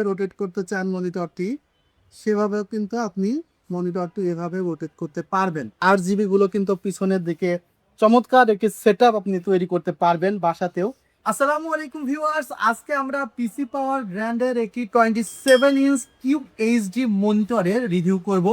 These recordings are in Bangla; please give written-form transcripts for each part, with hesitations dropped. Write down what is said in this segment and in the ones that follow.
রোটেট করতে চান মনিটরটি, সেভাবেও কিন্তু আপনি মনিটরটি এভাবে রোটেট করতে পারবেন। RGB গুলো কিন্তু পিছনের দিকে চমৎকার একটি সেটআপ আপনি তৈরি করতে পারবেন বাসাতেও। আসসালামু আলাইকুম ভিউয়ার্স, আজকে আমরা পিসি পাওয়ার ব্র্যান্ডের একটি 27 ইঞ্চ কিউব এইচডি মনিটরের রিভিউ করব।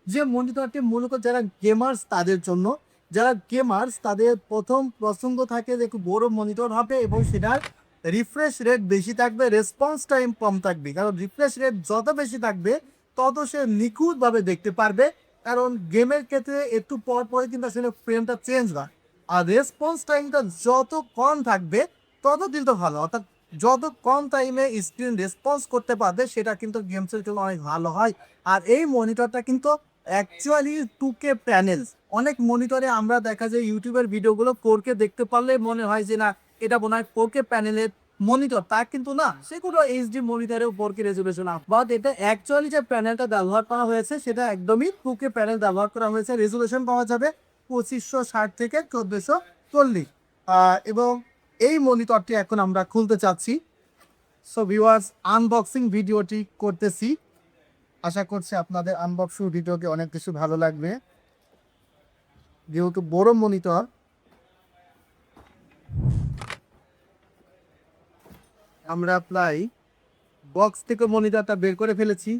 যে মনিটরটি মূলত যারা গেমার্স তাদের জন্য, যারা গেমার্স তাদের প্রথম পছন্দ থাকে যে একটু বড় মনিটর হবে এবং সেটার রিফ্রেশ রেট বেশি থাকবে, রেসপন্স টাইম কম থাকবে। কারণ রিফ্রেশ রেট যত বেশি থাকবে তত সে নিখুঁতভাবে দেখতে পারবে। কারণ গেমের ক্ষেত্রে একটু পর পরে কিন্তু আসলে ফ্রেমটা চেঞ্জ হয়, আর রেসপন্স টাইমটা যত কম থাকবে তত কিন্তু ভালো। অর্থাৎ যত কম টাইমে স্ক্রিন রেসপন্স করতে পারবে সেটা কিন্তু গেমসের জন্য অনেক ভালো হয়। আর এই মনিটরটা কিন্তু অ্যাকচুয়ালি 2K প্যানেল। অনেক মনিটরে আমরা দেখা যায় ইউটিউবের ভিডিওগুলো 4K দেখতে পারলে মনে হয় যে না এটা মনে হয় 4K প্যানেলের মনিটর, তা কিন্তু না, সেগুলো এইচডি মনিটরেও 4K রেজুলেশন আপ। বাট এটা অ্যাকচুয়ালি যে প্যানেলটা ব্যবহার করা হয়েছে সেটা একদমই 2K প্যানেল ব্যবহার করা হয়েছে। রেজুলেশন পাওয়া যাবে 2560 থেকে 1440। এবং এই মনিটরটি এখন আমরা খুলতে চাচ্ছি। সো ভিউয়ার্স, আনবক্সিং ভিডিওটি করতেছি। আশা করছি আপনাদের আনবক্সিং ভিডিওকে অনেক কিছু ভালো লাগবে। যেহেতু বড় মনিটর, আমরা প্রায় বক্স থেকে মনিটরটা বের করে ফেলেছি।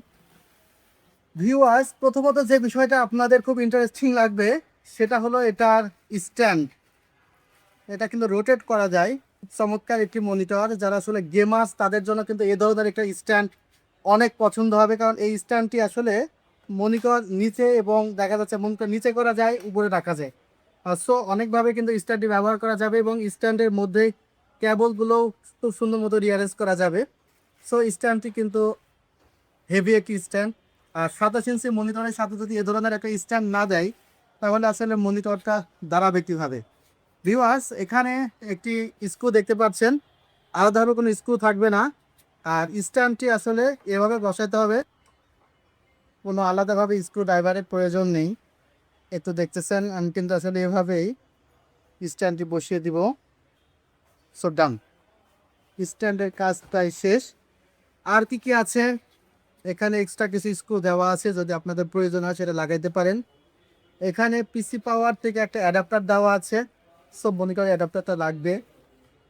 ভিউয়ার্স, প্রথমত যে বিষয়টা আপনাদের খুব ইন্টারেস্টিং লাগবে সেটা হলো এটার স্ট্যান্ড। এটা কিন্তু রোটেট করা যায়। চমৎকার একটি মনিটর, যারা আসলে গেমার্স তাদের জন্য কিন্তু এই ধরনের একটা স্ট্যান্ড অনেক পছন্দ হবে। কারণ এই স্ট্যান্ডটি আসলে মনিটর নিচে এবং দেখা যাচ্ছে মনিটর নিচে করা যায়, উপরে রাখা যায়। সো অনেকভাবে কিন্তু স্ট্যান্ডটি ব্যবহার করা যাবে এবং স্ট্যান্ডের মধ্যে কেবলগুলোও খুব সুন্দর মতো রিয়ারেঞ্জ করা যাবে। সো স্ট্যান্ডটি কিন্তু হেভি একটি স্ট্যান্ড। আর 27 ইঞ্চি মনিটরের সাথে যদি এ ধরনের একটা স্ট্যান্ড না দেয় তাহলে আসলে মনিটরটা দাঁড়াবে কীভাবে। ভিউয়ার্স, এখানে একটি স্ক্রু দেখতে পাচ্ছেন, আলাদাভাবে কোনো স্ক্রু থাকবে না। আর স্ট্যান্ডটি আসলে এভাবে বসাতে হবে, কোনো আলাদাভাবে স্ক্রু ড্রাইভারের প্রয়োজন নেই। একটু দেখতেছেন আমি কিন্তু আসলে এভাবেই স্ট্যান্ডটি বসিয়ে দিব। সো ডান, স্ট্যান্ডের কাজ প্রায় শেষ। আর কি কি আছে, এখানে এক্সট্রা কিছু স্ক্রু দেওয়া আছে, যদি আপনাদের প্রয়োজন হয় সেটা লাগাইতে পারেন। এখানে পিসি পাওয়ার থেকে একটা অ্যাডাপ্টার দেওয়া আছে, সব মনিটর অ্যাডাপ্টারটা লাগবে।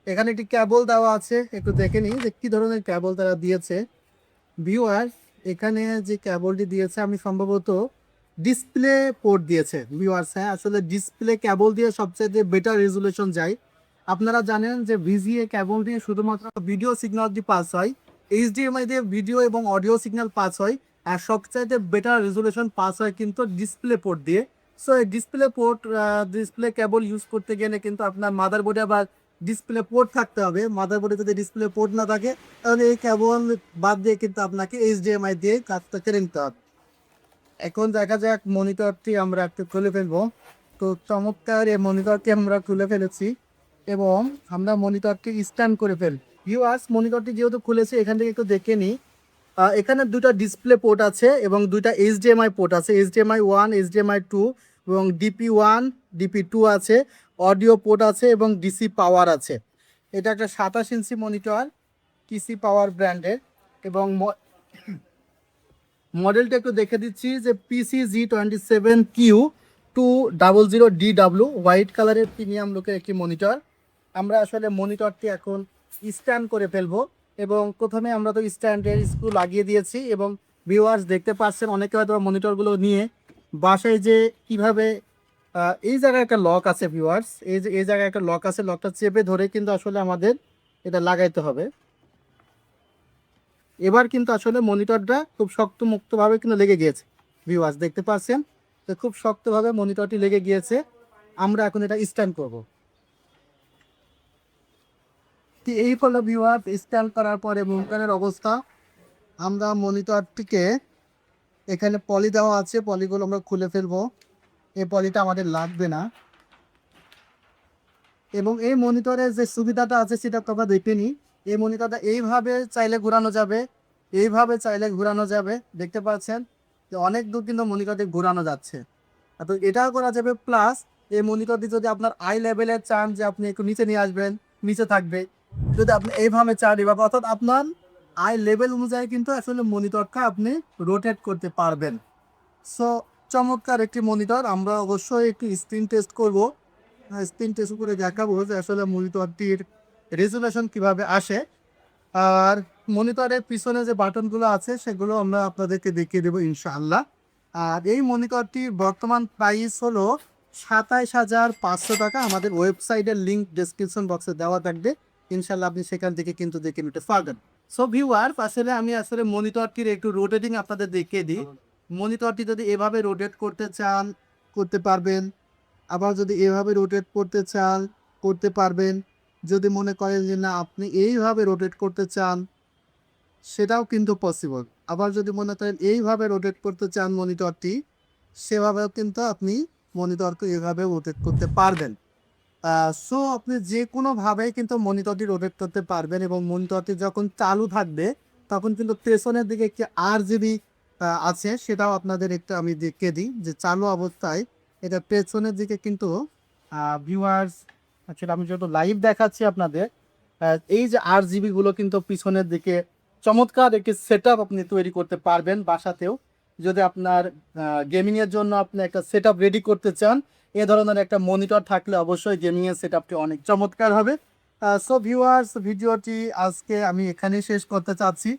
এখানে একটি কেবল দেওয়া আছে, একটু দেখে নিই যে কী ধরনের কেবল তারা দিয়েছে। ভিউয়ার, এখানে যে কেবলটি দিয়েছে আমি সম্ভবত ডিসপ্লে পোর্ট দিয়েছে। ভিউয়ার্স, হ্যাঁ আসলে ডিসপ্লে কেবল দিয়ে সবচেয়ে বেটার রেজুলেশন যায়। আপনারা জানেন যে ভিজিএ কেবল দিয়ে শুধুমাত্র ভিডিও সিগন্যালটি পাস হয়, এইচডিএমআই দিয়ে ভিডিও এবং অডিও সিগন্যাল পাস হয়, আর সবচাইতে বেটার রেজুলেশন পাস হয় কিন্তু ডিসপ্লে পোর্ট দিয়ে। সো এই ডিসপ্লে পোর্ট, ডিসপ্লে কেবল ইউজ করতে গেলে কিন্তু আপনার মাদারবোর্ডে আবার ডিসপ্লে পোর্ট থাকতে হবে। মাদারবোর্ডে যদি ডিসপ্লে পোর্ট না থাকে তাহলে এই কেবল বাদ দিয়ে কিন্তু আপনাকে এইচডিএমআই দিয়ে কাজটা করে নিতে হবে। এখন দেখা যাক মনিটরটি আমরা একটু খুলে ফেলবো। তো চমৎকার এই মনিটরটি আমরা খুলে ফেলেছি এবং আমরা মনিটরটি স্ট্যান্ড করে ফেল। ভিউয়ার্স, মনিটরটি যেহেতু খুলেছে এখান থেকে একটু দেখে নিই। এখানে দুটা ডিসপ্লে পোর্ট আছে এবং দুইটা এইচডিএমআই পোর্ট আছে, এইচডিএমআই 1, এইচডিএমআই 2 এবং DP1, DP2 আছে, অডিও পোর্ট আছে এবং ডিসি পাওয়ার আছে। এটা একটা 27 ইঞ্চি মনিটর, পিসি পাওয়ার ব্র্যান্ডের। এবং মডেলটা একটু দেখে দিচ্ছি যে PCG27Q200DW, হোয়াইট কালারের প্রিমিয়াম লুকের একটি মনিটর। আমরা আসলে মনিটরটি এখন স্ট্যান্ড করে ফেলবো এবং প্রথমে আমরা তো স্ট্যান্ডের স্ক্রু লাগিয়ে দিয়েছি এবং ভিউয়ার্স দেখতে পাচ্ছেন অনেকে হয়তো মনিটরগুলো নিয়ে বাসায় যে কিভাবে এই জায়গায় একটা লক আছে। ভিউয়ার্স, এই যে এই জায়গায় একটা লক আছে, লকটা চেপে ধরে কিন্তু আসলে আমাদের এটা লাগাইতে হবে। এবার কিন্তু আসলে মনিটরটা খুব শক্ত মুক্তভাবে কিন্তু লেগে গিয়েছে। ভিউয়ার্স দেখতে পাচ্ছেন যে খুব শক্তভাবে মনিটরটি লেগে গিয়েছে। আমরা এখন এটা স্ট্যান্ড করব। এই হলো ভিউয়ার্স স্ট্যান্ড করার পরে মনিটরের অবস্থা। আমরা মনিটরটিকে, এখানে পলি দেওয়া আছে, পলিগুলো আমরা খুলে ফেলবো। এই পলিটা আমাদের লাগবে না। এবং এই মনিটরের যে সুবিধাটা আছে সেটা তো আমরা দেখে নিই। এই মনিটরটা এইভাবে চাইলে ঘোরানো যাবে, এইভাবে চাইলে ঘোরানো যাবে। দেখতে পাচ্ছেন যে অনেক দূর কিন্তু মনিটরটি ঘোরানো যাচ্ছে। তো এটাও করা যাবে। প্লাস এই মনিটরটি যদি আপনার আই লেভেলের চান যে আপনি একটু নিচে নিয়ে আসবেন, নিচে থাকবে। যদি আপনি এইভাবে চান, এভাবে অর্থাৎ আপনার আই লেভেল অনুযায়ী কিন্তু আসলে মনিটরটা আপনি রোটেট করতে পারবেন। সো চমৎকার একটি মনিটর। আমরা অবশ্যই একটি স্ক্রিন টেস্ট করব। স্ক্রিন টেস্ট করে দেখাবো যে আসলে মনিটরটির রেজুলেশন কিভাবে আসে। আর মনিটরের পিছনে যে বাটনগুলো আছে সেগুলো আমরা আপনাদেরকে দেখিয়ে দেবো ইনশাআল্লাহ। আর এই মনিটরটির বর্তমান প্রাইস হলো ২৭,৫০০ টাকা। আমাদের ওয়েবসাইটের লিঙ্ক ডেসক্রিপশন বক্সে দেওয়া থাকবে। ইনশাআল্লাহ আপনি সেখান থেকে কিন্তু দেখে নিতে পারবেন। সো ভিউয়ার্স, আসলে আমি মনিটরটির একটু রোটেটিং আপনাদের দেখিয়ে দিই। মনিটরটি যদি এভাবে রোটেট করতে চান করতে পারবেন, আবার যদি এভাবে রোটেট করতে চান করতে পারবেন। যদি মনে করেন যে না আপনি এইভাবে রোটেট করতে চান সেটাও কিন্তু পসিবল। আবার যদি মনে করেন এইভাবে রোটেট করতে চান মনিটরটি, সেভাবেও কিন্তু আপনি মনিটরকে এভাবে রোটেট করতে পারবেন। সো আপনি যে কোনোভাবেই কিন্তু মনিটরটি রোটেট করতে পারবেন এবং মনিটরটি যখন চালু থাকবে তখন কিন্তু পেছনের দিকে একটি RGB আছে, সেটাও আপনাদের একটু আমি দেখিয়ে দিই যে চালু অবস্থায় এটা পেছনের দিকে কিন্তু ভিউয়ার্স আসলে আমি যত লাইভ দেখাচ্ছি আপনাদের, এই যে RGB গুলো কিন্তু পিছনের দিকে চমৎকার একটি সেটআপ আপনি তৈরি করতে পারবেন বাসাতেও। যদি আপনার গেমিংয়ের জন্য আপনি একটা সেটআপ রেডি করতে চান, এ ধরনের একটা মনিটর থাকলে অবশ্যই গেমিংয়ের সেটআপটি অনেক চমৎকার হবে। সো ভিউয়ার্স, ভিডিওটি আজকে আমি এখানেই শেষ করতে চাচ্ছি।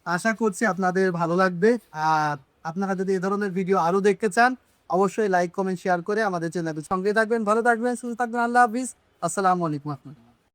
আশা করছি আপনাদের ভালো লাগবে। আর আপনারা যদি এ ধরনের ভিডিও আরও দেখতে চান অবশ্যই লাইক, কমেন্ট, শেয়ার করে আমাদের চ্যানেলের সঙ্গে থাকবেন। ভালো থাকবেন, সুস্থ থাকবেন। আল্লাহ হাফিজ। আসসালামু আলাইকুম।